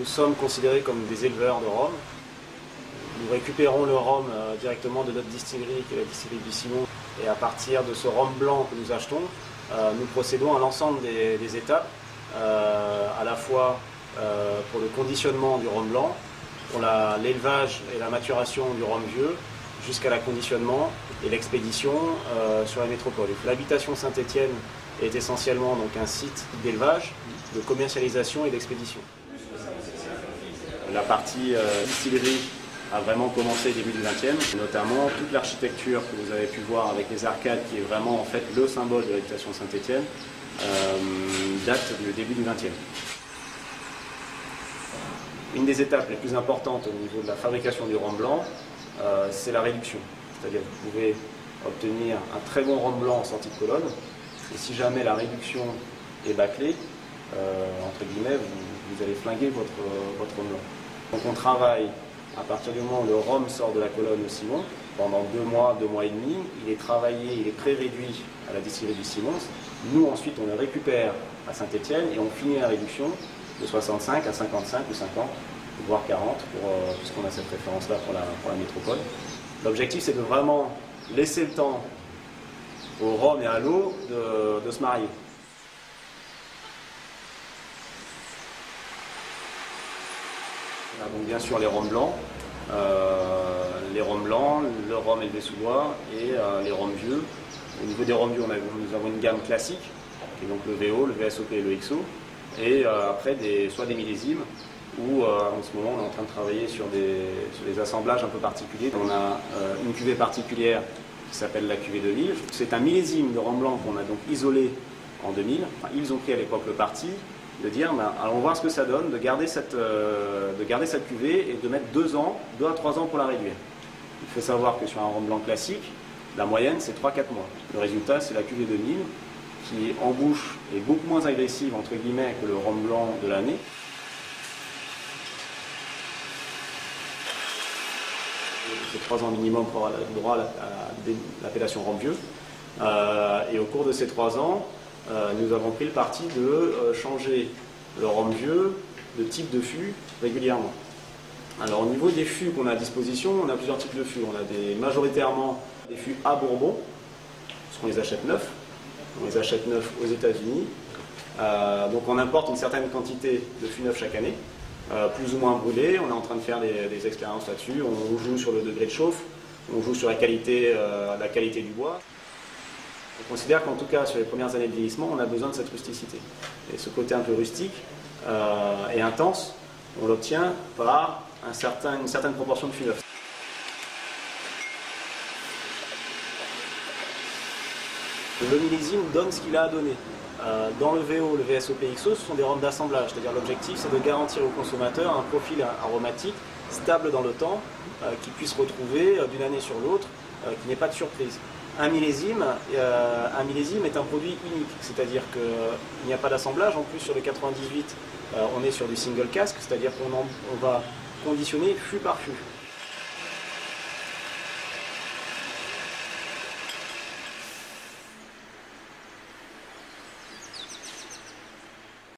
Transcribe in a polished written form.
nous sommes considérés comme des éleveurs de rhum. Nous récupérons le rhum directement de notre distillerie, qui est la distillerie du Simon. Et à partir de ce rhum blanc que nous achetons, nous procédons à l'ensemble des étapes, à la fois pour le conditionnement du rhum blanc, pour l'élevage et la maturation du rhum vieux, jusqu'à la conditionnement et l'expédition sur la métropole. L'habitation Saint-Étienne est essentiellement donc un site d'élevage, de commercialisation et d'expédition. La partie distillerie a vraiment commencé début du XXe, notamment toute l'architecture que vous avez pu voir avec les arcades, qui est vraiment en fait le symbole de l'habitation Saint-Étienne, date du début du XXe. Une des étapes les plus importantes au niveau de la fabrication du rhum blanc, c'est la réduction. C'est-à-dire que vous pouvez obtenir un très bon rhum blanc en sortie de colonne, et si jamais la réduction est bâclée, entre guillemets, vous allez flinguer votre rhum blanc. Donc on travaille à partir du moment où le rhum sort de la colonne au Simon, pendant 2 mois, 2 mois et demi, il est travaillé, il est pré-réduit à la distillerie du Simon. Nous ensuite on le récupère à Saint-Étienne et on finit la réduction de 65 à 55 ou 50, voire 40, puisqu'on a cette référence-là pour la métropole. L'objectif c'est de vraiment laisser le temps au rhum et à l'eau de se marier. Donc bien sûr les rhums blancs, le rhum élevé sous bois et les rhums vieux. Au niveau des rhums vieux, nous avons une gamme classique, qui est donc le VO, le VSOP et le XO. Et après, soit des millésimes, ou en ce moment on est en train de travailler sur des assemblages un peu particuliers. On a une cuvée particulière qui s'appelle la cuvée 2000. C'est un millésime de rhum blanc qu'on a donc isolé en 2000. Enfin, ils ont pris à l'époque le parti de dire, allons voir ce que ça donne, de garder cette cuvée et de mettre 2 à 3 ans pour la réduire. Il faut savoir que sur un rhum blanc classique, la moyenne c'est 3-4 mois. Le résultat c'est la cuvée 2000 qui en bouche est beaucoup moins agressive entre guillemets que le rhum blanc de l'année. C'est 3 ans minimum pour avoir le droit à l'appellation rhum vieux. Et au cours de ces 3 ans, nous avons pris le parti de changer le rhum vieux de type de fût régulièrement. Alors au niveau des fûts qu'on a à disposition, on a plusieurs types de fûts. On a majoritairement des fûts à Bourbon, parce qu'on les achète neufs. On les achète neufs aux États-Unis. Donc on importe une certaine quantité de fûts neufs chaque année, plus ou moins brûlés. On est en train de faire des expériences là-dessus. On joue sur le degré de chauffe, on joue sur la qualité du bois. On considère qu'en tout cas, sur les premières années de vieillissement, on a besoin de cette rusticité. Et ce côté un peu rustique et intense, on l'obtient par une certaine proportion de fût neuf. Le millésime donne ce qu'il a à donner. Dans le VO, le VSOP XO, ce sont des rhums d'assemblage. C'est-à-dire l'objectif, c'est de garantir au consommateur un profil aromatique stable dans le temps, qui puisse retrouver d'une année sur l'autre, qu'il n'y ait pas de surprise. Un millésime est un produit unique, c'est-à-dire qu'il n'y a pas d'assemblage. En plus, sur le 98, on est sur du single cask, c'est-à-dire qu'on va conditionner fût par fût.